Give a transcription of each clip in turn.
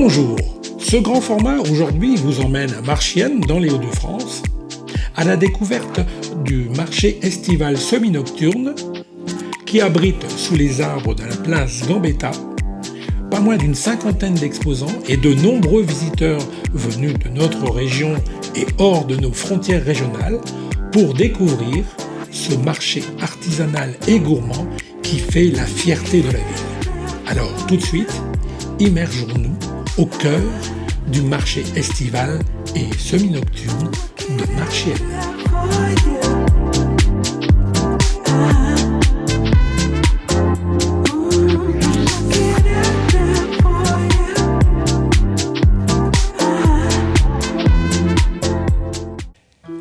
Bonjour, ce grand format aujourd'hui vous emmène à Marchiennes dans les Hauts-de-France à la découverte du marché estival semi-nocturne qui abrite sous les arbres de la place Gambetta pas moins d'une cinquantaine d'exposants et de nombreux visiteurs venus de notre région et hors de nos frontières régionales pour découvrir ce marché artisanal et gourmand qui fait la fierté de la ville. Alors tout de suite, immergeons-nous au cœur du marché estival et semi-nocturne de Marchiennes.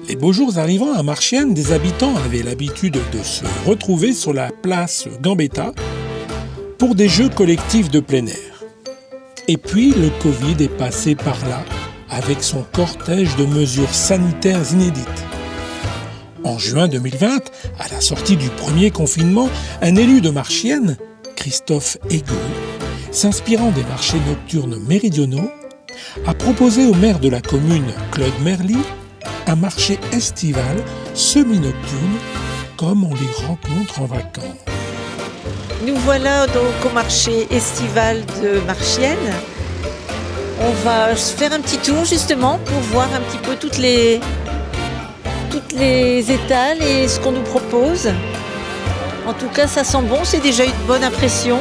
Les beaux jours arrivant à Marchiennes, des habitants avaient l'habitude de se retrouver sur la place Gambetta pour des jeux collectifs de plein air. Et puis le Covid est passé par là avec son cortège de mesures sanitaires inédites. En juin 2020, à la sortie du premier confinement, un élu de Marchiennes, Christophe Ego, s'inspirant des marchés nocturnes méridionaux, a proposé au maire de la commune, Claude Merly, un marché estival semi-nocturne comme on les rencontre en vacances. Nous voilà donc au marché estival de Marchiennes. On va se faire un petit tour justement pour voir un petit peu toutes les étals et ce qu'on nous propose. En tout cas, ça sent bon, c'est déjà une bonne impression.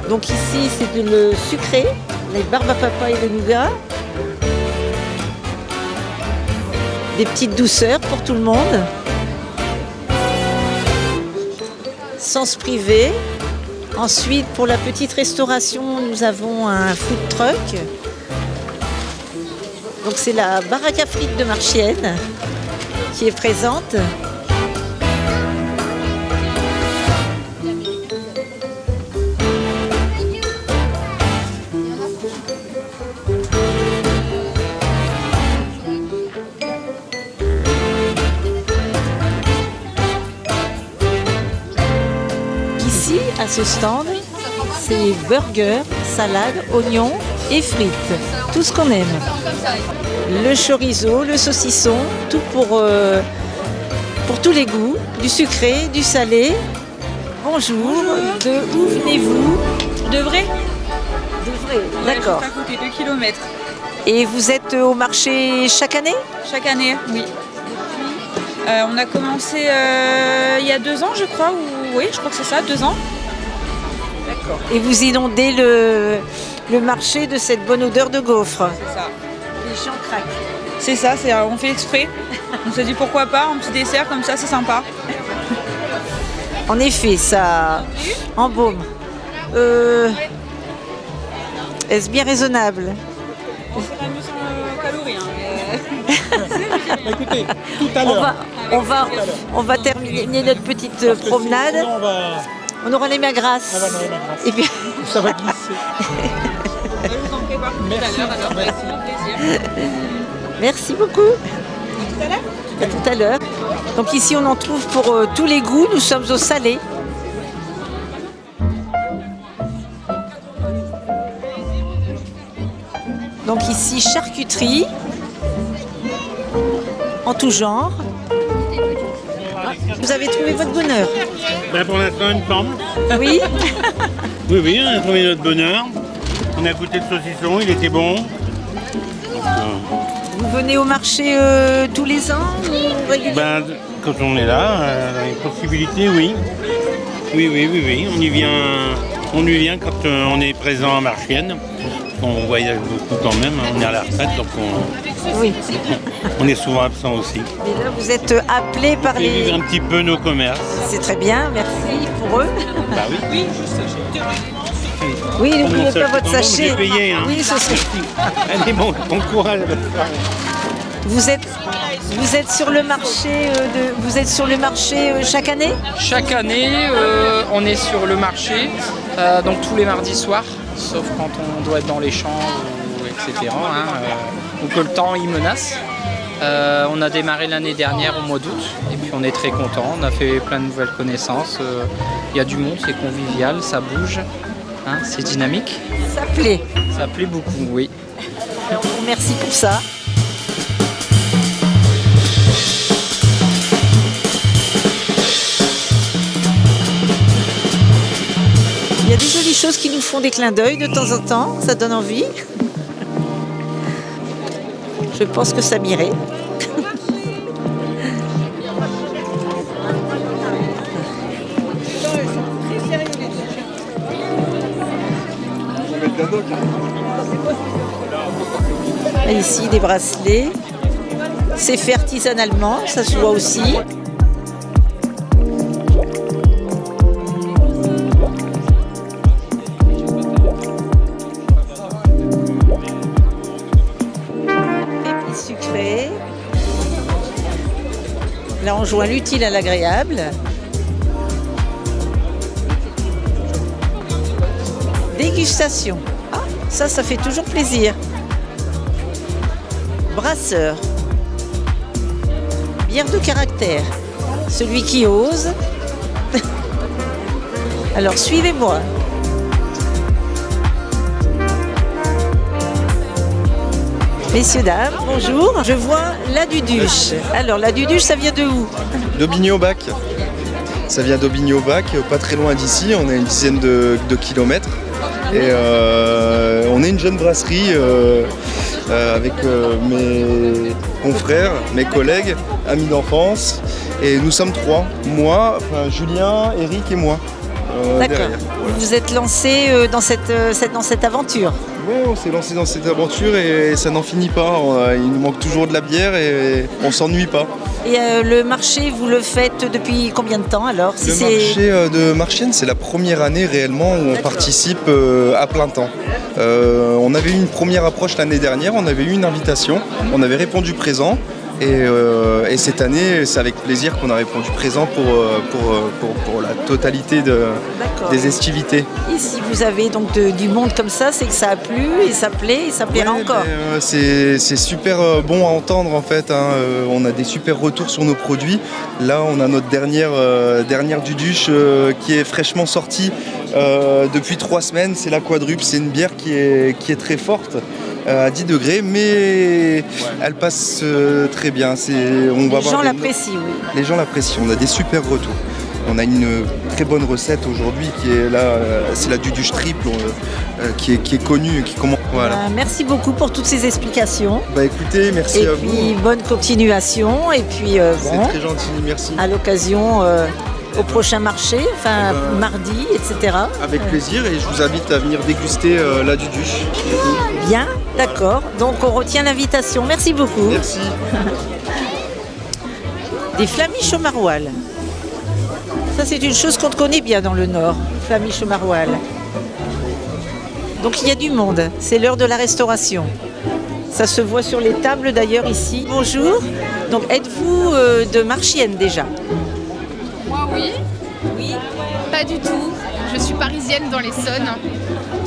Donc ici, c'est le sucré, les barbes à papa et le nougat. Des petites douceurs pour tout le monde. Sans se priver. Ensuite, pour la petite restauration, nous avons un food truck. Donc c'est la baraque à frites de Marchiennes qui est présente. À ce stand, c'est burgers, salades, oignons et frites. Tout ce qu'on aime. Le chorizo, le saucisson, tout pour tous les goûts. Du sucré, du salé. Bonjour. De où venez-vous? De vrai? De vrai, d'accord. Juste à côté, 2 km. Et vous êtes au marché chaque année? Chaque année, oui. On a commencé il y a 2 ans, je crois. Oui, je crois que c'est ça, 2 ans. D'accord. Et vous inondez le marché de cette bonne odeur de gaufres. C'est ça. Les gens craquent. C'est ça, on fait exprès. On s'est dit pourquoi pas, un petit dessert comme ça, c'est sympa. En effet, ça embaume. Est-ce bien raisonnable? C'est pas mieux sans calories. Écoutez, tout à l'heure. On va terminer notre petite promenade. Sinon, on aura les mains grasses. on va dans les mains grasses. Et puis... Ça va glisser. Je vous en prépare tout à l'heure, alors avec grand plaisir. Merci beaucoup. Tout à l'heure. À tout à l'heure. Donc ici, on en trouve pour tous les goûts. Nous sommes au salé. Donc ici, charcuterie en tout genre. Vous avez trouvé votre bonheur? Pour l'instant, une pomme. Oui. Oui, on a trouvé notre bonheur. On a goûté le saucisson, il était bon. Donc, Vous venez au marché tous les ans ou régulièrement? quand on est là, les possibilités, oui. Oui. On y vient quand on est présent à Marchiennes. On voyage beaucoup quand même, on est à la retraite, donc Oui. on est souvent absent aussi. Et là, vous êtes appelé par Et vivre les... un petit peu nos commerces. C'est très bien, merci pour eux. Bah oui. Oui, n'oubliez pas votre J'ai sachet. payé, hein. Oui, ce serait... Allez, bon courage. Vous êtes sur le marché chaque année? Chaque année, on est sur le marché, donc tous les mardis soirs, sauf quand on doit être dans les champs, etc. Ou que le temps y menace. On a démarré l'année dernière au mois d'août et puis on est très content. On a fait plein de nouvelles connaissances. Il y a du monde, c'est convivial, ça bouge, c'est dynamique. Ça plaît. Ça plaît beaucoup, oui. Alors, merci pour ça. Il y a des jolies choses qui nous font des clins d'œil de temps en temps, ça donne envie. Je pense que ça m'irait. Et ici, des bracelets. C'est fait artisanalement, ça se voit aussi. Épices sucrées. Là, on joint l'utile à l'agréable. Dégustation. Ah, ça fait toujours plaisir. Brasseur. Bière de caractère. Celui qui ose. Alors, suivez-moi. Messieurs, dames, bonjour. Je vois la Duduche. Alors, la Duduche, ça vient de où? D'Aubigny-au-Bac. Ça vient d'Aubigny-au-Bac, pas très loin d'ici, on est à une dizaine de kilomètres. Et on est une jeune brasserie avec mes confrères, mes collègues, amis d'enfance. Et nous sommes trois, moi, Julien, Eric et moi. D'accord. Derrière. Vous vous êtes lancé dans cette aventure. Oui, on s'est lancé dans cette aventure et ça n'en finit pas. Il nous manque toujours de la bière et on s'ennuie pas. Et le marché, vous le faites depuis combien de temps alors? Le marché de Marchienne, c'est la première année réellement où on participe à plein temps. On avait eu une première approche l'année dernière, on avait eu une invitation, on avait répondu présent. Et cette année, c'est avec plaisir qu'on a répondu présent pour la totalité des estivités. Et si vous avez donc du monde comme ça, c'est que ça a plu et ça plaît et ça plaira encore. C'est super bon à entendre en fait. On a des super retours sur nos produits. Là, on a notre dernière Duduche qui est fraîchement sortie depuis 3 semaines. C'est la Quadruple. C'est une bière qui est très forte. À 10 degrés, mais elle passe très bien. Les gens l'apprécient, oui. Les gens l'apprécient, on a des super retours. On a une très bonne recette aujourd'hui qui est là, c'est la Duduche triple qui est connue. Voilà. Merci beaucoup pour toutes ces explications. Écoutez, merci à vous. Et puis bonne continuation. Et puis c'est très gentil, merci. À l'occasion au prochain marché, mardi, etc. Avec plaisir et je vous invite à venir déguster la Duduche. Bien, d'accord. Donc on retient l'invitation. Merci beaucoup. Merci. Des flamiches au maroilles. Ça c'est une chose qu'on connaît bien dans le Nord, flamiches au maroilles. Donc il y a du monde, c'est l'heure de la restauration. Ça se voit sur les tables d'ailleurs ici. Bonjour. Donc êtes-vous de Marchienne déjà? Moi oui. Oui. Pas du tout. Je suis parisienne dans l'Essonne.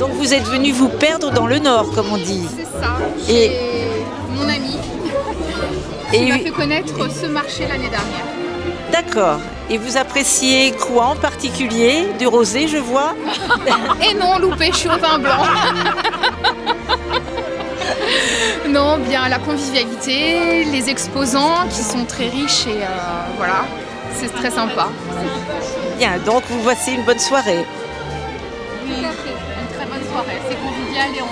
Donc vous êtes venu vous perdre dans le Nord, comme on dit. C'est ça. Et chez mon ami qui m'a fait connaître ce marché l'année dernière. D'accord. Et vous appréciez quoi en particulier? Du rosé, je vois. Et non, loupé, je suis au vin blanc. Non, bien la convivialité, les exposants qui sont très riches et voilà, c'est très sympa. Bien, donc vous voici une bonne soirée. Oui, une très bonne soirée. C'est convivial et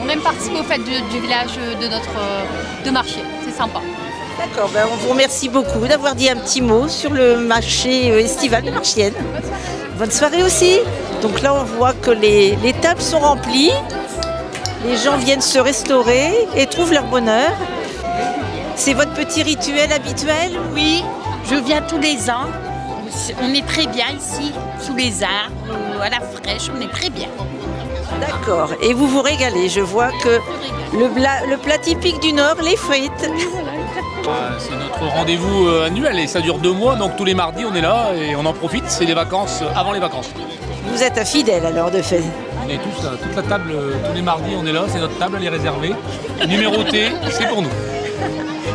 on aime participer aux fêtes du village de Marchienne. C'est sympa. D'accord, on vous remercie beaucoup d'avoir dit un petit mot sur le marché estival de Marchienne. Bonne soirée aussi. Donc là, on voit que les tables sont remplies. Les gens viennent se restaurer et trouvent leur bonheur. C'est votre petit rituel habituel? Oui, je viens tous les ans. On est très bien ici, sous les arbres, à la fraîche, on est très bien. D'accord. Et vous vous régalez. Je vois que le plat typique du Nord, les frites. C'est notre rendez-vous annuel et ça dure 2 mois, donc tous les mardis on est là et on en profite, c'est les vacances avant les vacances. Vous êtes un fidèle alors de fait. On est tous là, toute la table, tous les mardis on est là, c'est notre table, elle est réservée, numérotée, c'est pour nous.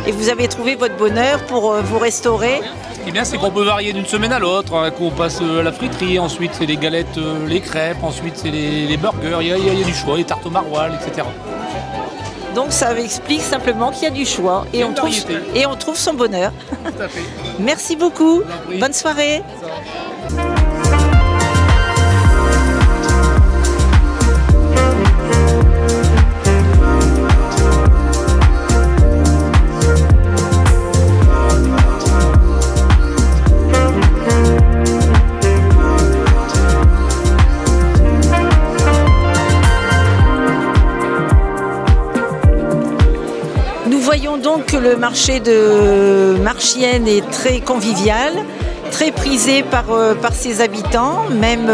Et vous avez trouvé votre bonheur pour vous restaurer? Ce qui est bien, c'est qu'on peut varier d'une semaine à l'autre. Un coup, on passe à la friterie, ensuite c'est les galettes, les crêpes, ensuite c'est les burgers, il y a du choix, les tartes au maroilles, etc. Donc ça explique simplement qu'il y a du choix et on trouve son bonheur. Tout à fait. Merci beaucoup. Bonne soirée. Nous voyons donc que le marché de Marchiennes est très convivial, très prisé par ses habitants, même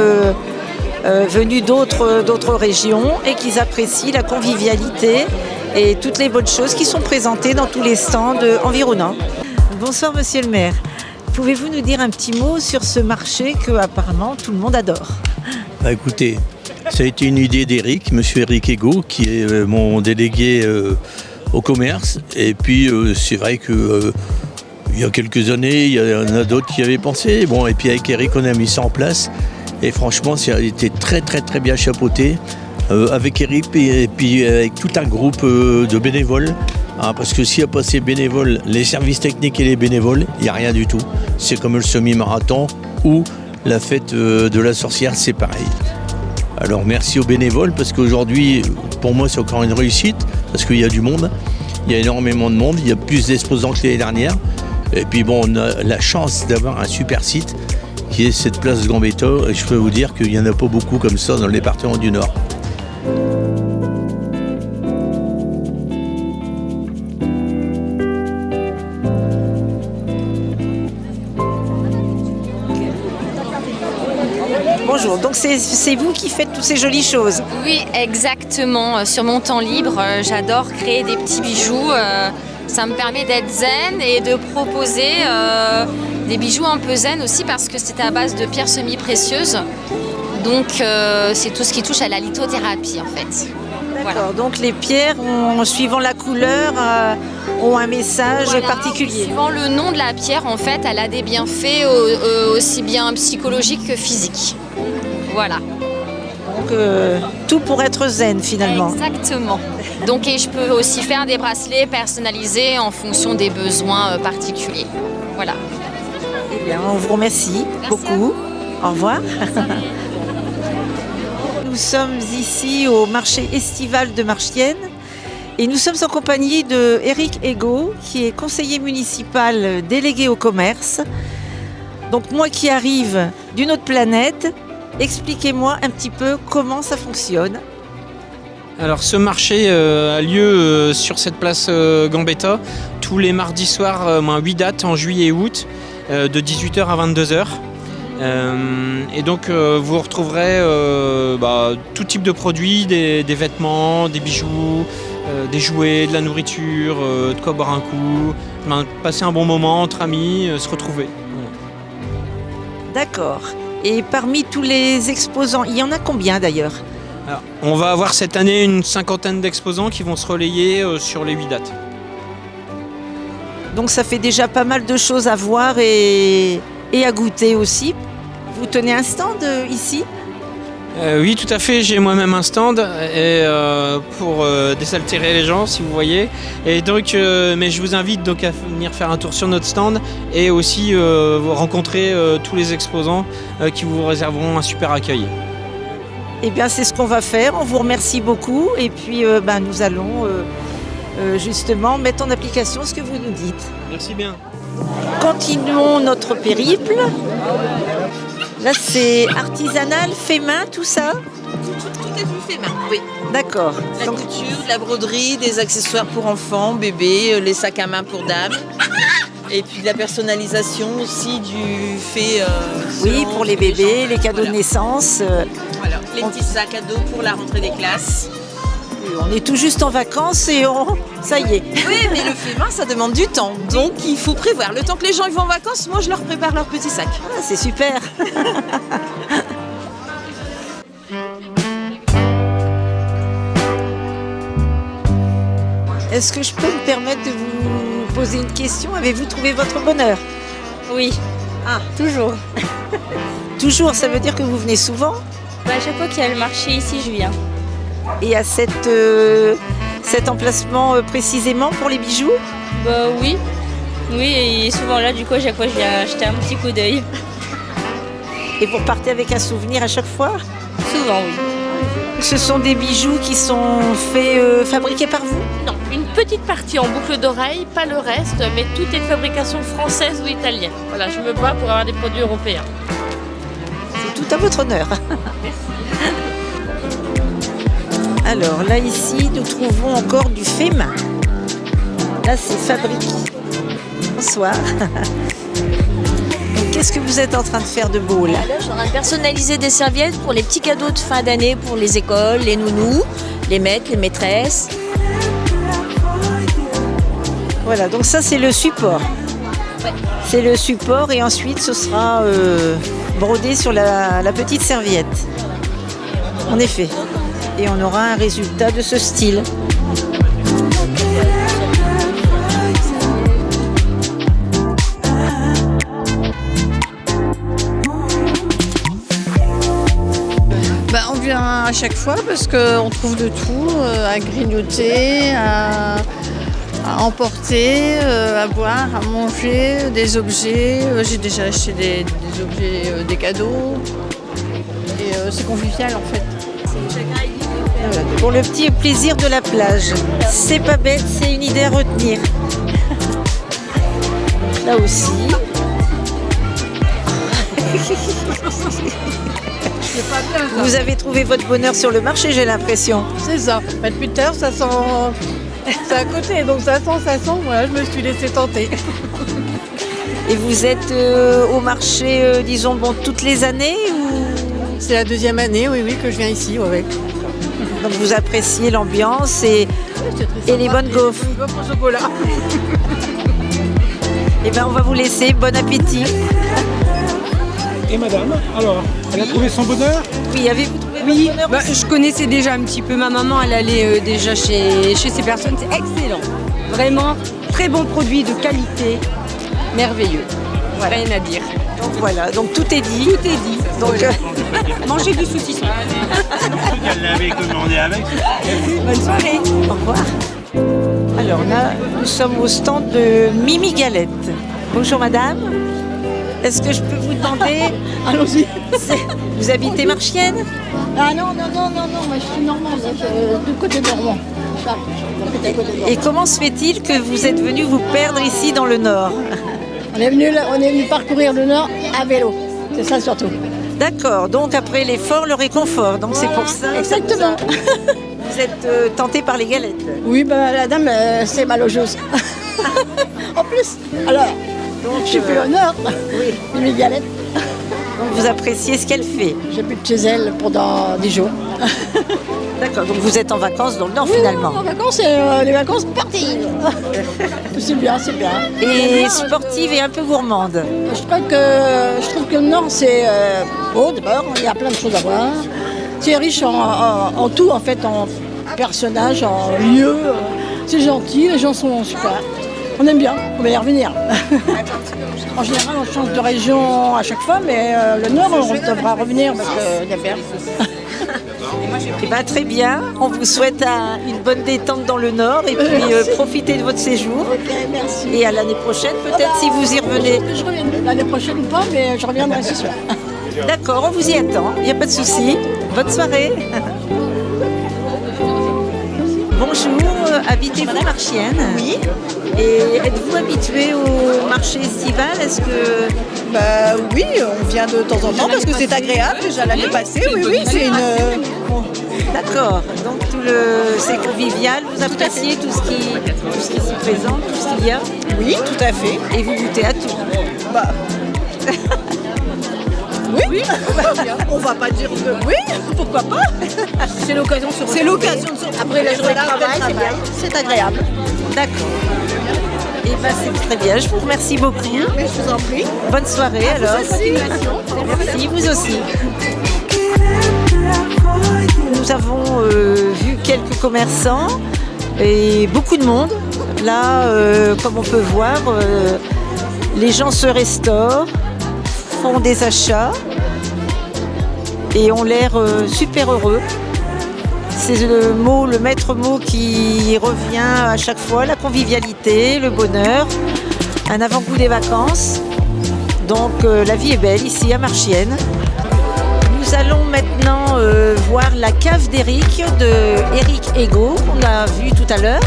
venus d'autres régions, et qu'ils apprécient la convivialité et toutes les bonnes choses qui sont présentées dans tous les stands environnants. Bonsoir Monsieur le maire. Pouvez-vous nous dire un petit mot sur ce marché que apparemment tout le monde adore? Écoutez, ça a été une idée d'Éric, Monsieur Éric Ego, qui est mon délégué au commerce. Et puis c'est vrai que il y a quelques années, il y en a d'autres qui avaient pensé. Bon, et puis avec Éric, on a mis ça en place. Et franchement, ça a été très très très bien chapeauté. Avec Éric et puis avec tout un groupe de bénévoles. Parce que s'il n'y a pas ces bénévoles, les services techniques et les bénévoles, il n'y a rien du tout. C'est comme le semi-marathon ou la fête de la sorcière, c'est pareil. Alors merci aux bénévoles parce qu'aujourd'hui, pour moi, c'est encore une réussite parce qu'il y a du monde, il y a énormément de monde, il y a plus d'exposants que l'année dernière. Et puis bon, on a la chance d'avoir un super site qui est cette place Gambetta. Et je peux vous dire qu'il n'y en a pas beaucoup comme ça dans le département du Nord. Bonjour, donc c'est vous qui faites toutes ces jolies choses? Oui, exactement. Sur mon temps libre, j'adore créer des petits bijoux. Ça me permet d'être zen et de proposer des bijoux un peu zen aussi parce que c'est à base de pierres semi-précieuses. Donc c'est tout ce qui touche à la lithothérapie en fait. D'accord, Voilà. donc les pierres, en suivant la couleur, ont un message particulier. Suivant le nom de la pierre, en fait, elle a des bienfaits aussi bien psychologiques que physiques. Voilà. Donc tout pour être zen finalement. Exactement. Donc et je peux aussi faire des bracelets personnalisés en fonction des besoins particuliers. Voilà. Eh bien, on vous remercie beaucoup. Au revoir. Nous sommes ici au marché estival de Marchiennes et nous sommes en compagnie de Éric Ego, qui est conseiller municipal délégué au commerce. Donc moi qui arrive d'une autre planète, expliquez-moi un petit peu comment ça fonctionne. Alors ce marché a lieu sur cette place Gambetta tous les mardis soirs, 8 dates en juillet et août, de 18h à 22h. Et donc vous retrouverez tout type de produits, des vêtements, des bijoux, des jouets, de la nourriture, de quoi boire un coup, passer un bon moment entre amis, se retrouver. D'accord. Et parmi tous les exposants, il y en a combien d'ailleurs? Alors, on va avoir cette année une 50aine d'exposants qui vont se relayer sur les 8 dates. Donc ça fait déjà pas mal de choses à voir et à goûter aussi. Vous tenez un stand ici? Oui, tout à fait. J'ai moi-même un stand pour désaltérer les gens, si vous voyez. Et donc, mais je vous invite donc à venir faire un tour sur notre stand et aussi rencontrer tous les exposants qui vous réserveront un super accueil. Eh bien, c'est ce qu'on va faire. On vous remercie beaucoup et puis nous allons justement mettre en application ce que vous nous dites. Merci bien. Continuons notre périple. Là, c'est artisanal, fait main, tout ça? Tout est fait main, oui. D'accord. La couture, de la broderie, des accessoires pour enfants, bébés, les sacs à main pour dames. Et puis de la personnalisation aussi du fait... oui, pour les bébés, les cadeaux de naissance. Voilà, les petits sacs à dos pour la rentrée des classes. On est tout juste en vacances et ça y est. Oui, mais le fait main, ça demande du temps. Donc il faut prévoir. Le temps que les gens ils vont en vacances, moi je leur prépare leur petit sac. Ah, c'est super. Est-ce que je peux me permettre de vous poser une question? Avez-vous trouvé votre bonheur? Oui. Ah, toujours. Toujours, ça veut dire que vous venez souvent? Bah, à chaque fois qu'il y a le marché ici, je viens. Et à cet emplacement précisément pour les bijoux? Bah oui. Oui, et souvent là, du coup, à chaque fois, je viens jeter un petit coup d'œil. Et vous repartez avec un souvenir à chaque fois? Souvent, oui. Ce sont des bijoux qui sont faits, fabriqués par vous? Non, une petite partie en boucle d'oreille, pas le reste, mais tout est de fabrication française ou italienne. Voilà, je me bats pour avoir des produits européens. C'est tout à votre honneur. Alors là, ici, nous trouvons encore du fait main. Là, c'est fabriqué. Bonsoir. Qu'est-ce que vous êtes en train de faire de beau là? Là, je suis en train de personnaliser des serviettes pour les petits cadeaux de fin d'année pour les écoles, les nounous, les maîtres, les maîtresses. Voilà, donc ça c'est le support. Ouais. C'est le support et ensuite ce sera brodé sur la petite serviette. En effet. Et on aura un résultat de ce style. On vient à chaque fois parce qu'on trouve de tout, à grignoter, à emporter, à boire, à manger, des objets. J'ai déjà acheté des objets, des cadeaux. Et c'est convivial en fait. Voilà, pour le petit plaisir de la plage. C'est pas bête, c'est une idée à retenir. Là aussi. Vous avez trouvé votre bonheur sur le marché, j'ai l'impression. C'est ça. Depuis tout à l'heure, ça sent. C'est à côté, donc ça sent. Voilà, je me suis laissée tenter. Et vous êtes au marché, disons, toutes les années ou... C'est la deuxième année, oui, que je viens ici, oui. Donc vous appréciez l'ambiance et les bonnes gaufres. Les gaufres au chocolat. Eh bien, on va vous laisser. Bon appétit. Et madame, alors, elle a trouvé son bonheur? Oui, avez-vous trouvé votre bonheur aussi? Je connaissais déjà un petit peu ma maman, elle allait déjà chez ces personnes, c'est excellent. Vraiment, très bon produit de qualité, merveilleux. Voilà. Rien à dire. Donc voilà, donc tout est dit. Tout est dit. Donc, mangez du saucisson. Elle l'avait commandé avec. Bonne soirée. Au revoir. Alors là, nous sommes au stand de Mimi Galette. Bonjour madame. Est-ce que je peux vous demander... Allons-y. Vous habitez Marchienne? Ah non, moi je suis normande, du côté normand. Et comment se fait-il que vous êtes venu vous perdre ici dans le Nord? On est venu parcourir le Nord à vélo, c'est ça surtout. D'accord, donc après l'effort, le réconfort, donc voilà, c'est pour ça. Exactement. Vous êtes tenté par les galettes? Oui, la dame, c'est ma logeuse. En plus, alors... Donc, j'ai fait l'honneur, oui. Mes galettes. Donc vous appréciez ce qu'elle fait? J'ai bu de chez elle pendant 10 jours. D'accord, donc vous êtes en vacances dans le Nord oui, finalement? En vacances, les vacances sportives. C'est bien, c'est bien. Et sportive et un peu gourmande? Je trouve que le Nord, c'est beau d'abord, il y a plein de choses à voir. C'est riche en tout, en fait, en personnages, en lieux. C'est gentil, les gens sont super. On aime bien, on va y revenir. En général, on change de région à chaque fois, mais le Nord, on devra revenir parce qu'il y a bien. Eh ben, très bien, on vous souhaite une bonne détente dans le Nord et puis profitez de votre séjour. Ok, merci. Et à l'année prochaine, peut-être si vous y revenez. Je reviens l'année prochaine ou pas, mais je reviendrai ce soir. D'accord, on vous y attend, il n'y a pas de souci. Bonne soirée. Bonjour, habitez-vous Marchienne? Oui. Et êtes-vous habitué au marché estival? Est-ce que... Oui, on vient de temps en temps parce que c'est agréable. Déjà l'année passée, oui, c'est une... D'accord, donc c'est convivial, vous appréciez tout ce qui s'y présente, tout ce qu'il y a? Oui, tout à fait. Et vous goûtez à tout? Oui, on va pas dire que oui, pourquoi pas. C'est l'occasion de se retrouver. C'est l'occasion de se retrouver. Après la journée de travail, c'est bien, c'est agréable. D'accord. Et c'est très bien, je vous remercie beaucoup. Mais je vous en prie. Bonne soirée alors. Merci, vous aussi. Nous avons vu quelques commerçants et beaucoup de monde. Là, comme on peut voir, Les gens se restaurent, font des achats et ont l'air super heureux. C'est le maître mot qui revient à chaque fois, la convivialité, le bonheur, un avant-goût des vacances. Donc la vie est belle ici à Marchiennes. Nous allons maintenant voir la cave d'Éric, de Éric Ego, qu'on a vu tout à l'heure.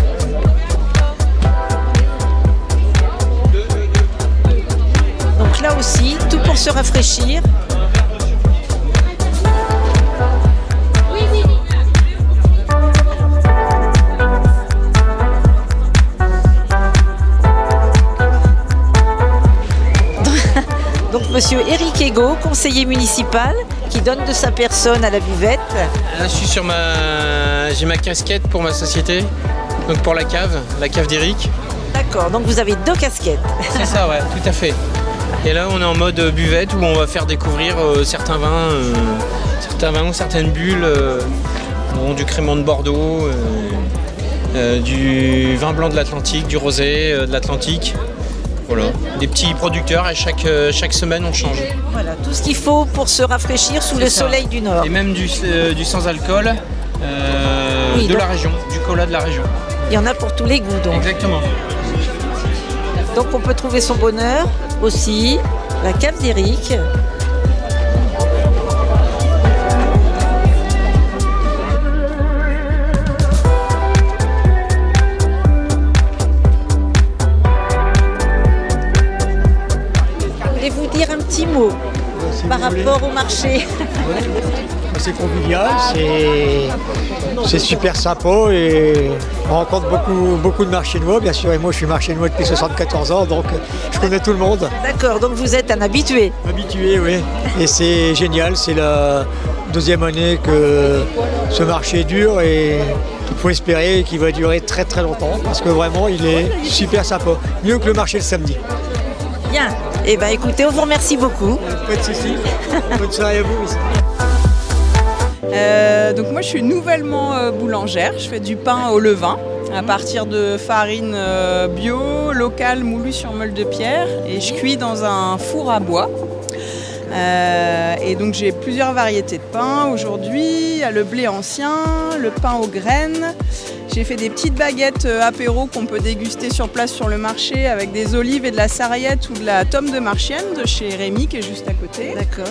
Donc là aussi, tout pour se rafraîchir. Donc monsieur Éric Ego, conseiller municipal, qui donne de sa personne à la buvette. Là, j'ai ma casquette pour ma société, donc pour la cave d'Éric. D'accord, donc vous avez 2 casquettes. C'est ça, ouais, tout à fait. Et là, on est en mode buvette où on va faire découvrir certains vins, certaines bulles, du crémant de Bordeaux, du vin blanc de l'Atlantique, du rosé de l'Atlantique. Voilà, des petits producteurs et chaque semaine on change. Voilà, tout ce qu'il faut pour se rafraîchir sous le soleil du Nord. Et même du sans-alcool de la région, du cola de la région. Il y en a pour tous les goûts donc. Exactement. Donc on peut trouver son bonheur aussi, la cave d'Éric. Voulez-vous dire un petit mot par rapport au marché? C'est convivial, c'est super sympa et on rencontre beaucoup de marchiennois, bien sûr. Et moi, je suis marchiennois depuis 74 ans, donc je connais tout le monde. D'accord, donc vous êtes un habitué. Habitué, oui. Et c'est génial, c'est la 2e année que ce marché dure et il faut espérer qu'il va durer très très longtemps parce que vraiment, il est super sympa. Mieux que le marché le samedi. Bien. Eh bien, écoutez, on vous remercie beaucoup. Pas de soucis. Bonne soirée à vous. Donc moi je suis nouvellement boulangère, je fais du pain au levain à partir de farine bio, locale, moulue sur meule de pierre et je cuis dans un four à bois. Et donc j'ai plusieurs variétés de pain aujourd'hui, il y a le blé ancien, le pain aux graines. J'ai fait des petites baguettes apéro qu'on peut déguster sur place sur le marché avec des olives et de la sarriette ou de la tome de Marchiennes de chez Rémi qui est juste à côté. D'accord.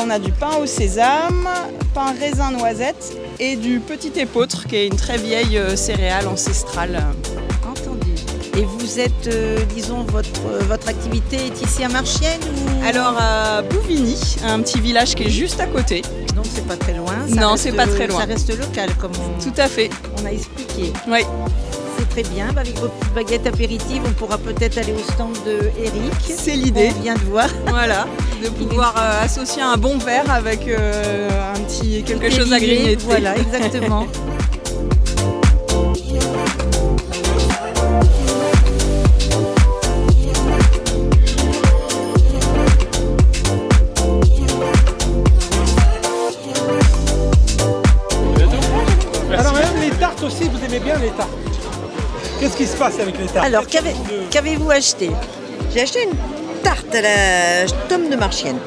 On a du pain au sésame, pain raisin noisette et du petit épeautre qui est une très vieille céréale ancestrale. Entendu. Et vous êtes, disons, votre activité est ici à Marchiennes ou... Alors à Bouvigny, un petit village qui est juste à côté. Donc c'est pas très loin. Non, c'est pas très loin. Ça reste local comme Tout à fait. On a expliqué. Oui. C'est très bien. Avec vos petites baguettes apéritives, on pourra peut-être aller au stand de Éric. C'est l'idée. On vient de voir. Voilà. De pouvoir associer un bon verre avec quelque chose à grignoter. Voilà, exactement. Alors même les tartes aussi, vous aimez bien les tartes. Qu'est-ce qui se passe avec les tartes? Alors, qu'avez-vous acheté? J'ai acheté une tarte à la tome de Marchiennes.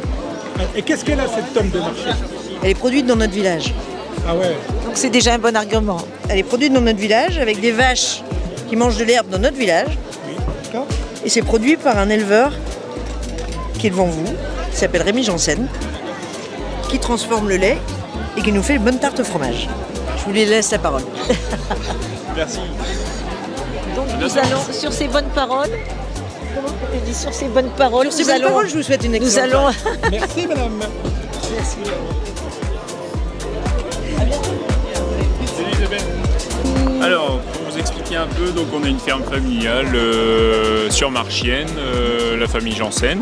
Et qu'est-ce qu'elle a cette tome de Marchiennes? Elle est produite dans notre village. Ah ouais. Donc c'est déjà un bon argument. Elle est produite dans notre village avec des vaches qui mangent de l'herbe dans notre village. Oui, d'accord. Et c'est produit par un éleveur qui est devant vous, qui s'appelle Rémi Janssen, qui transforme le lait et qui nous fait une bonne tarte au fromage. Je vous laisse la parole. Merci. Donc nous allons sur ces bonnes paroles. Comment on dit sur ces bonnes paroles? Sur ces bonnes paroles, je vous souhaite une excellente soirée. Merci madame. Merci. Alors, pour vous expliquer un peu, donc on est une ferme familiale sur Marchiennes, la famille Janssen.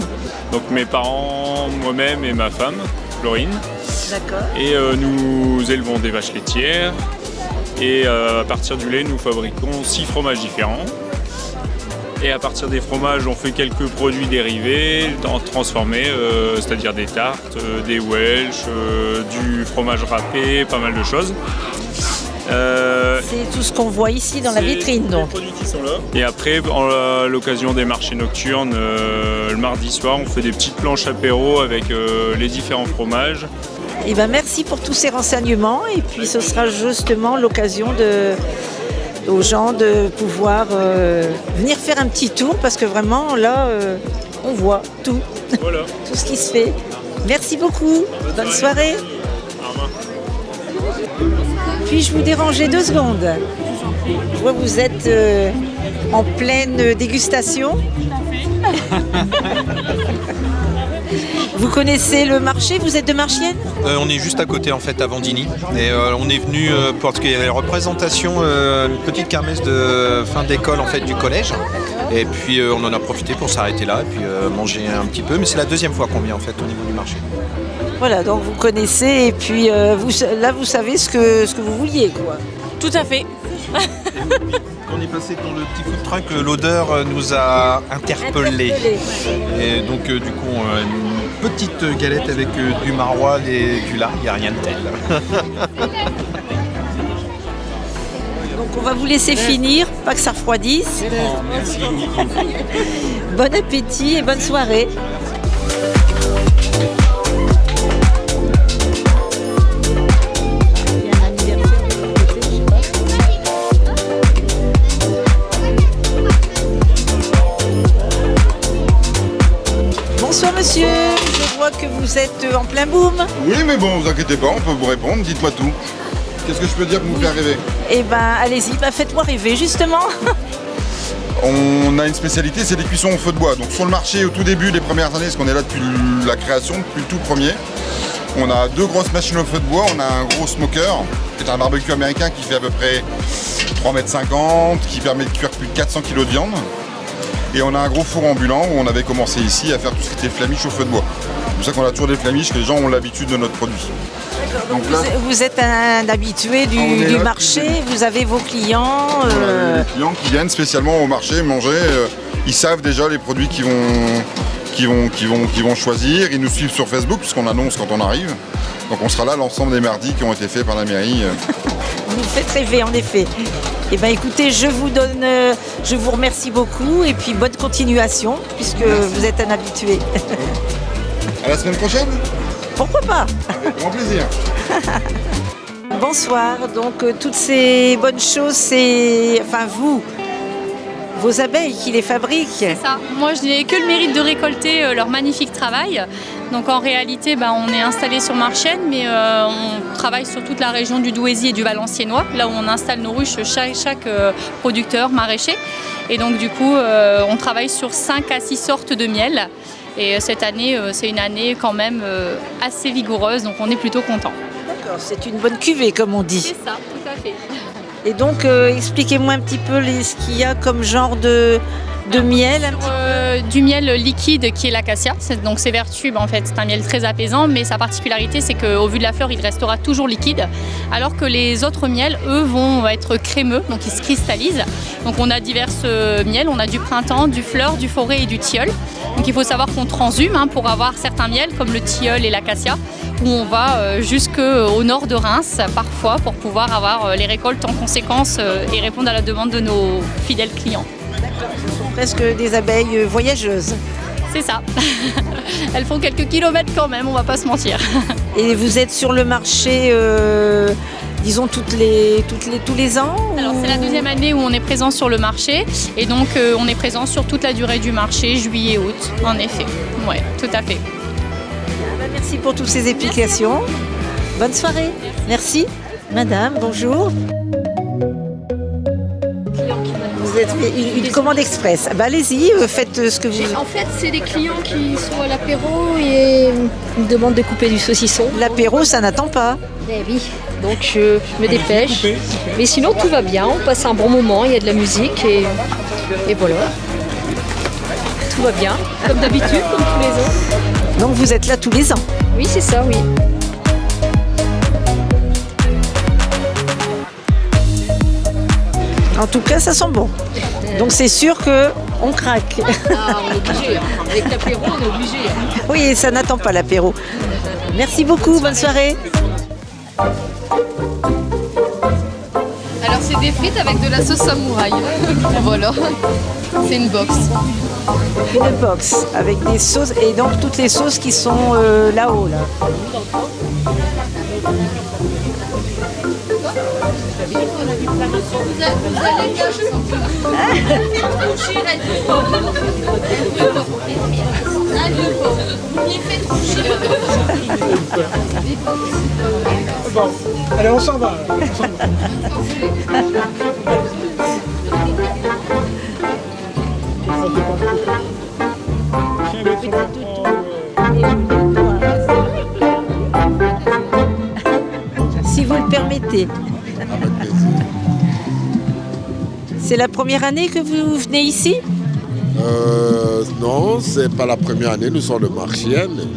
Donc mes parents, moi-même et ma femme, Florine. D'accord. Et nous élevons des vaches laitières. Et à partir du lait, nous fabriquons 6 fromages différents. Et à partir des fromages, on fait quelques produits dérivés, transformés, c'est-à-dire des tartes, des Welsh, du fromage râpé, pas mal de choses. C'est tout ce qu'on voit ici dans la vitrine, donc. Les produits qui sont là. Et après, à l'occasion des marchés nocturnes, le mardi soir, on fait des petites planches apéro avec les différents fromages. Et ben merci pour tous ces renseignements. Et puis ce sera justement l'occasion aux gens de pouvoir venir faire un petit tour parce que vraiment là, on voit tout, voilà. Tout ce qui se fait. Merci beaucoup. Bonne soirée. Au revoir. Puis-je vous déranger 2 secondes? Je vois que vous êtes en pleine dégustation. Vous connaissez le marché? Vous êtes de Marchienne? On est juste à côté en fait à Vendigny et on est venu parce qu'il y avait une représentation, une petite kermesse de fin d'école en fait du collège et puis on en a profité pour s'arrêter là et puis manger un petit peu, mais c'est la 2e fois qu'on vient en fait au niveau du marché. Voilà, donc vous connaissez et puis vous savez ce que vous vouliez, quoi. Tout à fait. Quand on est passé dans le petit food truck, l'odeur nous a interpellés. Et donc du coup, une petite galette avec du maroilles et du lard, il n'y a rien de tel. Donc on va vous laisser finir, pas que ça refroidisse. Merci. Bon appétit et bonne soirée. Bonsoir monsieur, je vois que vous êtes en plein boom. Oui mais bon, vous inquiétez pas, on peut vous répondre, dites-moi tout. Qu'est-ce que je peux dire pour vous faire rêver? Eh ben allez-y, faites-moi rêver justement. On a une spécialité, c'est des cuissons au feu de bois. Donc sur le marché au tout début, les premières années, parce qu'on est là depuis la création, depuis le tout premier, on a 2 grosses machines au feu de bois, on a un gros smoker, qui est un barbecue américain qui fait à peu près 3,50 m, qui permet de cuire plus de 400 kg de viande. Et on a un gros four ambulant où on avait commencé ici à faire tout ce qui était flamiche au feu de bois. C'est pour ça qu'on a toujours des flamiches, que les gens ont l'habitude de notre produit. Donc là, vous êtes un habitué du marché, vous avez vos clients. Les clients qui viennent spécialement au marché manger, ils savent déjà les produits qu'ils vont choisir. Ils nous suivent sur Facebook puisqu'on annonce quand on arrive. Donc on sera là l'ensemble des mardis qui ont été faits par la mairie. Vous faites rêver en effet. Eh bien écoutez, je vous remercie beaucoup et puis bonne continuation puisque vous êtes un habitué. À la semaine prochaine? Pourquoi pas? Avec grand plaisir. Bonsoir, donc toutes ces bonnes choses, c'est vos abeilles qui les fabriquent. C'est ça. Moi, je n'ai que le mérite de récolter leur magnifique travail. Donc en réalité, on est installé sur Marchienne, mais on travaille sur toute la région du Douaisis et du Valenciennois, là où on installe nos ruches chaque producteur maraîcher. Et donc du coup, on travaille sur 5 à 6 sortes de miel. Et cette année, c'est une année quand même assez vigoureuse, donc on est plutôt content. D'accord, c'est une bonne cuvée comme on dit. C'est ça, tout à fait. Et donc, expliquez-moi un petit peu ce qu'il y a comme genre de miel. Du miel liquide qui est l'acacia. Donc ses vertus, en fait, c'est un miel très apaisant, mais sa particularité, c'est qu'au vu de la fleur, il restera toujours liquide, alors que les autres miels, eux, vont être crémeux, donc ils se cristallisent. Donc on a divers miels, on a du printemps, du fleur, du forêt et du tilleul. Donc il faut savoir qu'on transhume pour avoir certains miels, comme le tilleul et l'acacia, où on va jusqu'au nord de Reims, parfois, pour pouvoir avoir les récoltes en conséquence et répondre à la demande de nos fidèles clients. D'accord, ce sont presque des abeilles voyageuses. C'est ça. Elles font quelques kilomètres quand même, on va pas se mentir. Et vous êtes sur le marché, disons, tous les ans? Alors c'est la 2e année où on est présent sur le marché. Et donc on est présent sur toute la durée du marché, juillet-août, en effet. Ouais, tout à fait. Merci pour toutes ces explications. Bonne soirée. Merci. Madame, bonjour. Vous êtes une commande express. Allez-y, faites ce que vous... En fait, c'est des clients qui sont à l'apéro et me demandent de couper du saucisson. L'apéro, ça n'attend pas. Eh oui, donc je me dépêche. Mais sinon, tout va bien, on passe un bon moment, il y a de la musique et voilà. Tout va bien, comme d'habitude, comme tous les ans. Donc vous êtes là tous les ans? Oui, c'est ça, oui. En tout cas, ça sent bon. Donc c'est sûr qu'on craque. Ah, on est obligé. Avec l'apéro, on est obligé. Oui, ça n'attend pas l'apéro. Merci beaucoup, bonne soirée. Alors c'est des frites avec de la sauce samouraï. Voilà, c'est une box. Une box avec des sauces et donc toutes les sauces qui sont là-haut là. Bon, allez, on s'en va. Si vous le permettez. C'est la première année que vous venez ici? Non, c'est pas la première année, nous sommes de Marchienne.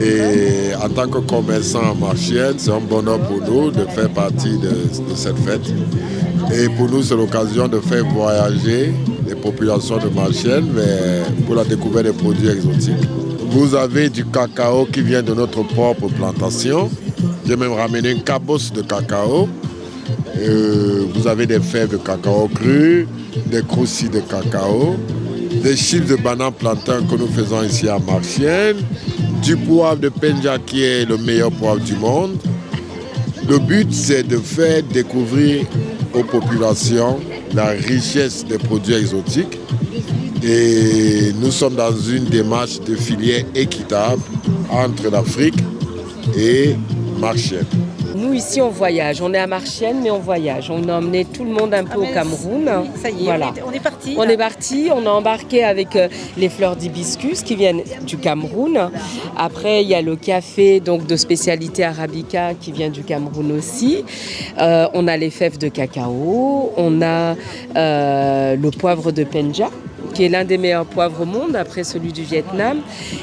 Et en tant que commerçant à Marchienne, c'est un bonheur pour nous de faire partie de cette fête. Et pour nous, c'est l'occasion de faire voyager les populations de Marchienne pour la découverte des produits exotiques. Vous avez du cacao qui vient de notre propre plantation. J'ai même ramené une cabosse de cacao. Vous avez des fèves de cacao cru, des croustilles de cacao, des chips de banane plantain que nous faisons ici à Marchienne, du poivre de Penja qui est le meilleur poivre du monde. Le but, c'est de faire découvrir aux populations la richesse des produits exotiques. Et nous sommes dans une démarche de filière équitable entre l'Afrique et Marchienne. Nous ici on voyage, on est à Marchienne mais on voyage. On a emmené tout le monde un peu au Cameroun. Oui, ça y est, voilà. on est parti. On est parti, on a embarqué avec les fleurs d'hibiscus qui viennent du Cameroun. Après il y a le café donc de spécialité arabica qui vient du Cameroun aussi. On a les fèves de cacao, on a le poivre de Penja qui est l'un des meilleurs poivres au monde après celui du Vietnam.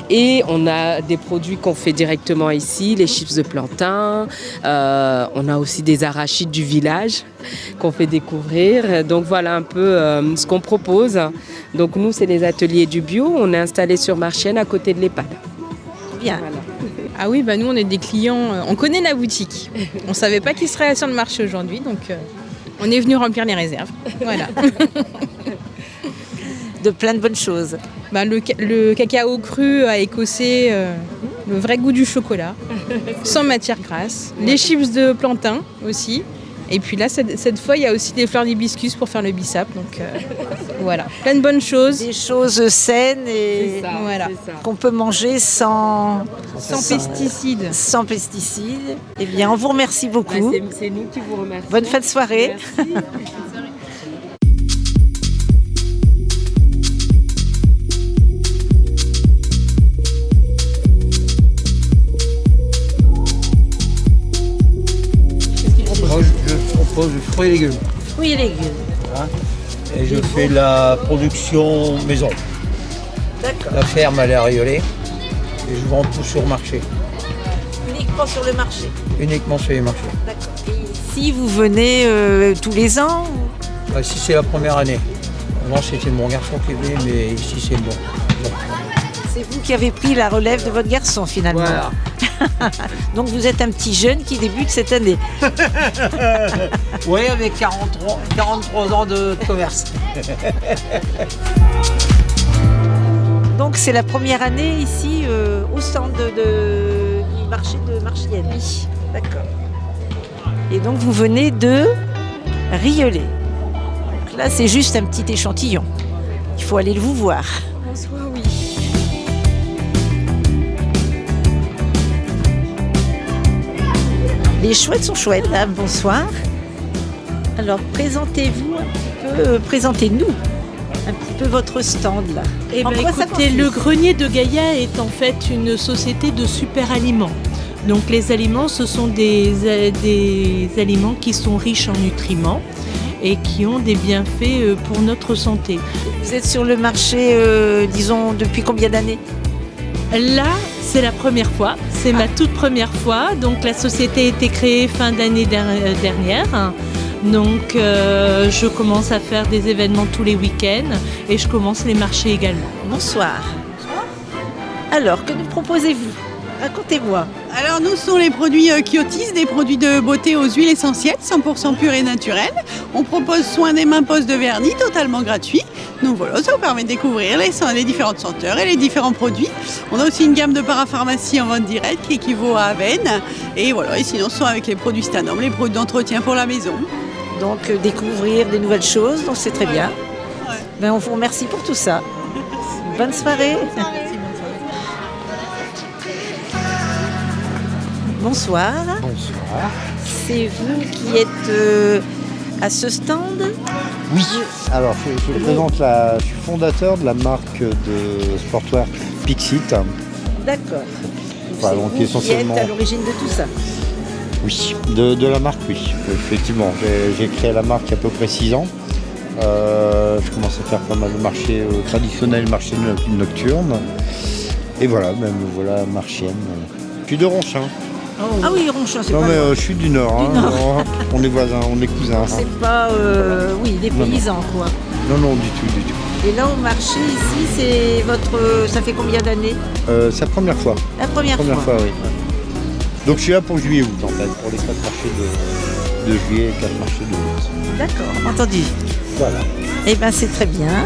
Et on a des produits qu'on fait directement ici, les chips de plantain. On a aussi des arachides du village qu'on fait découvrir. Donc voilà un peu ce qu'on propose. Donc nous, c'est les ateliers du bio. On est installé sur Marchienne à côté de l'EHPAD. Bien. Voilà. Ah oui, bah nous on est des clients, on connaît la boutique. On ne savait pas qui serait sur le marché aujourd'hui, donc on est venu remplir les réserves. Voilà. De plein de bonnes choses. Bah, le cacao cru à écossais, le vrai goût du chocolat, sans matière grasse. Les chips de plantain aussi. Et puis là, cette fois, il y a aussi des fleurs d'hibiscus pour faire le bissap. Donc voilà, plein de bonnes choses. Des choses saines et voilà. qu'on peut manger sans pesticides. Sans pesticides. Eh bien, on vous remercie beaucoup. C'est nous qui vous remercions. Bonne fin de soirée. Merci. Je propose fruits et légumes. Fruits et légumes. Voilà. Et je fais la production maison. D'accord. La ferme, elle est à Riolet. Et je vends tout sur marché. Uniquement sur le marché. Uniquement sur les marchés. D'accord. Et ici, vous venez tous les ans ou... Ici, c'est la première année. Avant, c'était mon garçon qui venait, mais ici, c'est bon. C'est vous qui avez pris la relève de votre garçon, finalement. Voilà. Donc, vous êtes un petit jeune qui débute cette année. Oui, avec 43 ans de commerce. Donc, c'est la première année ici au stand du marché de Marchienne. Oui. D'accord. Et donc, vous venez de Riolet. Donc là, c'est juste un petit échantillon. Il faut aller vous voir. En soi, oui. Les chouettes sont chouettes, hein. Bonsoir. Alors, présentez-vous un petit peu, présentez-nous un petit peu votre stand là. Eh En ben, quoi ça écoutez, consiste ? le Grenier de Gaïa est en fait une société de super aliments. Donc les aliments, ce sont des aliments qui sont riches en nutriments et qui ont des bienfaits pour notre santé. Vous êtes sur le marché, disons, depuis combien d'années ? Là, c'est la première fois, c'est ma toute première fois. Donc la société a été créée fin d'année dernière. Donc je commence à faire des événements tous les week-ends et je commence les marchés également. Bonsoir. Alors, que nous proposez-vous ? Racontez-moi. Alors nous, ce sont les produits Kyotis, des produits de beauté aux huiles essentielles, 100% purs et naturels. On propose soin des mains, pose de vernis, totalement gratuit. Donc voilà, ça vous permet de découvrir les différentes senteurs et les différents produits. On a aussi une gamme de parapharmacie en vente directe qui équivaut à Aven. Et voilà, et sinon, ce sont avec les produits Stanom, les produits d'entretien pour la maison. Donc découvrir des nouvelles choses, donc c'est très bien. Ben, on vous remercie pour tout ça. Bonne soirée. Bonsoir. Bonsoir. C'est vous qui êtes à ce stand? Oui, alors je présente je suis fondateur de la marque de sportwear Pixit. D'accord. Voilà, donc vous essentiellement. Qui êtes à l'origine de tout ça? Oui, de la marque, oui. Effectivement, j'ai créé la marque il y a à peu près 6 ans. Je commence à faire pas mal de marchés traditionnels, marchés nocturnes. Et voilà, même voilà, marchienne. Je suis de Ronchin. Oh. Ah oui, Ronchin, c'est non, pas mais loin. je suis du Nord. Du Nord. On est voisins, on est cousins. C'est pas, oui, des paysans, quoi. Non, du tout. Et là, au marché, ici, c'est votre... Ça fait combien d'années? C'est la première fois. La première fois, oui. Donc je suis là pour juillet-août, en fait, pour les 4 marchés de juillet et 4 marchés de août. D'accord, entendu. Voilà. Eh bien, c'est très bien.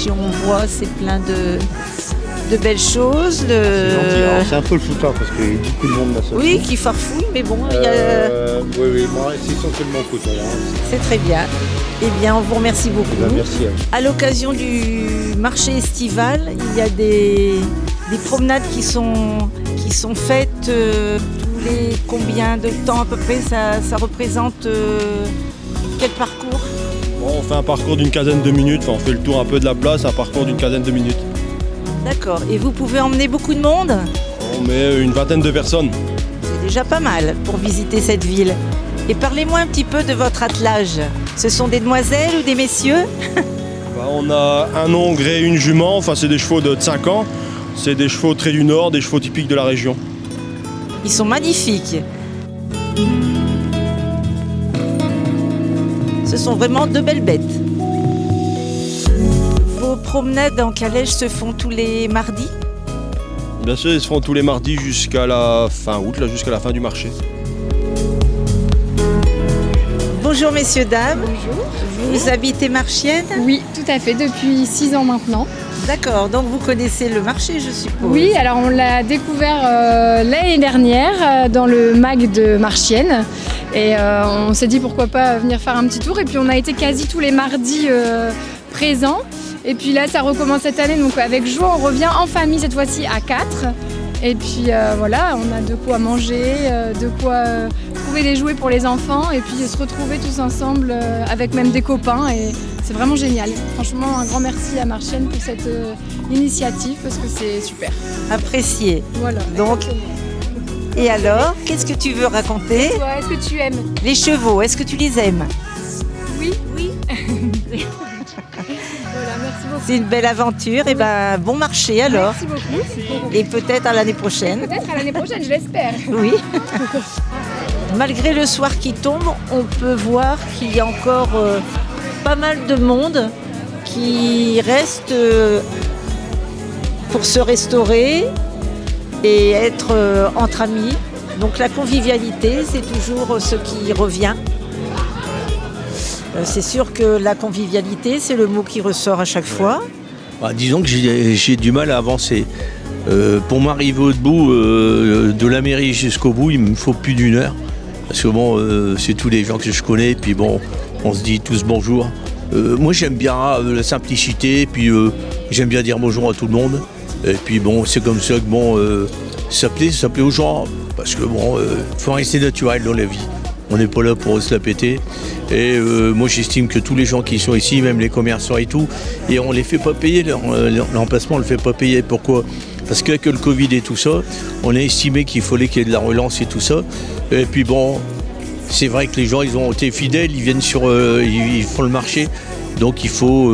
On voit, c'est plein de belles choses. C'est gentil, hein. C'est un peu le foutoir parce qu'il y a beaucoup de monde là-dessus. Oui, qui farfouille, mais bon, il y a... Oui, moi, c'est essentiellement coton. Hein. C'est très bien. Eh bien, on vous remercie beaucoup. Eh bien, merci. À l'occasion du marché estival, il y a des promenades qui sont faites tous les combien de temps à peu près? Ça représente quel parcours? Bon, on fait un parcours d'une quinzaine de minutes, enfin, on fait le tour un peu de la place, un parcours d'une quinzaine de minutes. D'accord. Et vous pouvez emmener beaucoup de monde? On met une vingtaine de personnes. C'est déjà pas mal pour visiter cette ville. Et parlez-moi un petit peu de votre attelage. Ce sont des demoiselles ou des messieurs? On a un hongre et une jument, enfin c'est des chevaux de 5 ans. C'est des chevaux très du Nord, des chevaux typiques de la région. Ils sont magnifiques. Ce sont vraiment de belles bêtes. Vos promenades en calèche se font tous les mardis? Bien sûr, ils se font tous les mardis jusqu'à la fin août, là, jusqu'à la fin du marché. Bonjour messieurs, dames. Bonjour. Vous habitez Marchienne? Oui, tout à fait, depuis 6 ans maintenant. D'accord, donc vous connaissez le marché, je suppose? Oui, alors on l'a découvert l'année dernière dans le MAG de Marchienne. Et on s'est dit pourquoi pas venir faire un petit tour. Et puis on a été quasi tous les mardis présents. Et puis là, ça recommence cette année. Donc avec joie, on revient en famille cette fois-ci à 4. Et puis voilà, on a de quoi manger, de quoi trouver des jouets pour les enfants. Et puis se retrouver tous ensemble avec même des copains. Et c'est vraiment génial. Franchement, un grand merci à Marchienne pour cette initiative parce que c'est super. Apprécié. Voilà. Donc, et alors, qu'est-ce que tu veux raconter? Et toi, est-ce que tu aimes? Les chevaux, est-ce que tu les aimes? Oui. Voilà, merci beaucoup. C'est une belle aventure. Et ben, bon marché alors. Merci beaucoup. Et peut-être à l'année prochaine. Peut-être à l'année prochaine, je l'espère. Oui. Malgré le soir qui tombe, on peut voir qu'il y a encore pas mal de monde qui reste pour se restaurer et être entre amis. Donc la convivialité, c'est toujours ce qui revient. C'est sûr que la convivialité, c'est le mot qui ressort à chaque fois. Bah, disons que j'ai du mal à avancer. Pour m'arriver au bout de la mairie jusqu'au bout, il me faut plus d'1 heure. Parce que bon, c'est tous les gens que je connais, puis bon, on se dit tous bonjour. Moi j'aime bien la simplicité, puis j'aime bien dire bonjour à tout le monde. Et puis bon, c'est comme ça que bon, ça plaît aux gens, parce que bon, faut rester naturel dans la vie. On n'est pas là pour se la péter. Et moi j'estime que tous les gens qui sont ici, même les commerçants et tout, et on les fait pas payer, l'emplacement on le fait pas payer. Pourquoi? Parce qu'avec le Covid et tout ça, on a estimé qu'il fallait qu'il y ait de la relance et tout ça. Et puis bon, c'est vrai que les gens ils ont été fidèles, ils viennent ils font le marché. Donc il faut,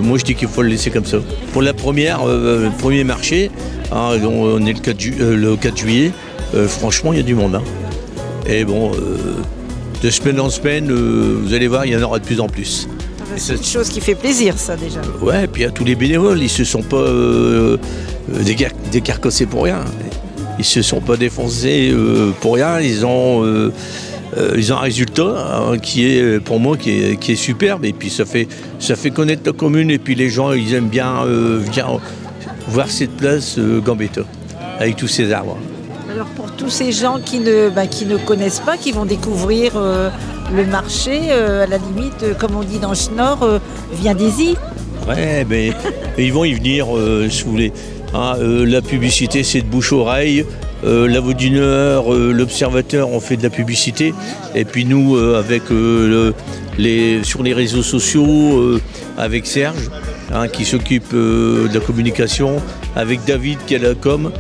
moi je dis qu'il faut le laisser comme ça. Pour la le premier marché, hein, on est le 4 juillet, franchement il y a du monde. Hein. Et bon, de semaine en semaine, vous allez voir, il y en aura de plus en plus. C'est une chose qui fait plaisir, ça déjà. Ouais, et puis à tous les bénévoles, ils se sont pas décarcassés pour rien. Ils se sont pas défoncés pour rien. Ils ont un résultat qui est pour moi qui est superbe. Et puis ça fait connaître la commune. Et puis les gens ils aiment bien voir cette place Gambetta avec tous ces arbres. Alors pour tous ces gens qui ne connaissent pas, qui vont découvrir le marché, à la limite, comme on dit dans le Schnorr, vient d'Isy. Ouais, mais ils vont y venir, si vous voulez. Hein, la publicité, c'est de bouche-oreille. La Voix du Nord, l'Observateur, on fait de la publicité. Et puis nous, avec sur les réseaux sociaux, avec Serge, qui s'occupe de la communication, avec David qui est à la com.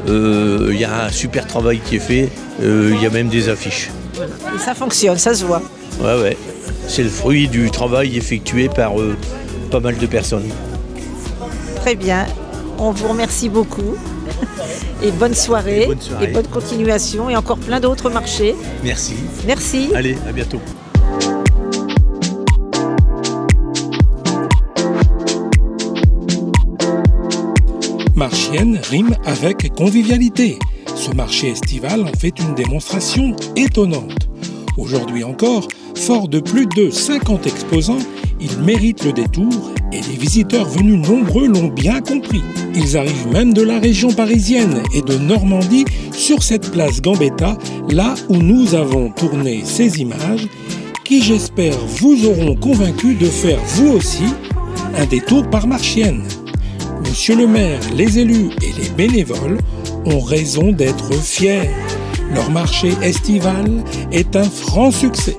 Il y a un super travail qui est fait. Il y a même des affiches. Et ça fonctionne, ça se voit. Ouais. C'est le fruit du travail effectué par pas mal de personnes. Très bien. On vous remercie beaucoup. Et bonne soirée. Et bonne continuation. Et encore plein d'autres marchés. Merci. Merci. Allez, à bientôt. Marchienne rime avec convivialité. Ce marché estival en fait une démonstration étonnante. Aujourd'hui encore, fort de plus de 50 exposants, il mérite le détour et les visiteurs venus nombreux l'ont bien compris. Ils arrivent même de la région parisienne et de Normandie sur cette place Gambetta, là où nous avons tourné ces images qui, j'espère, vous auront convaincu de faire vous aussi un détour par Marchienne. Monsieur le maire, les élus et les bénévoles ont raison d'être fiers. Leur marché estival est un franc succès.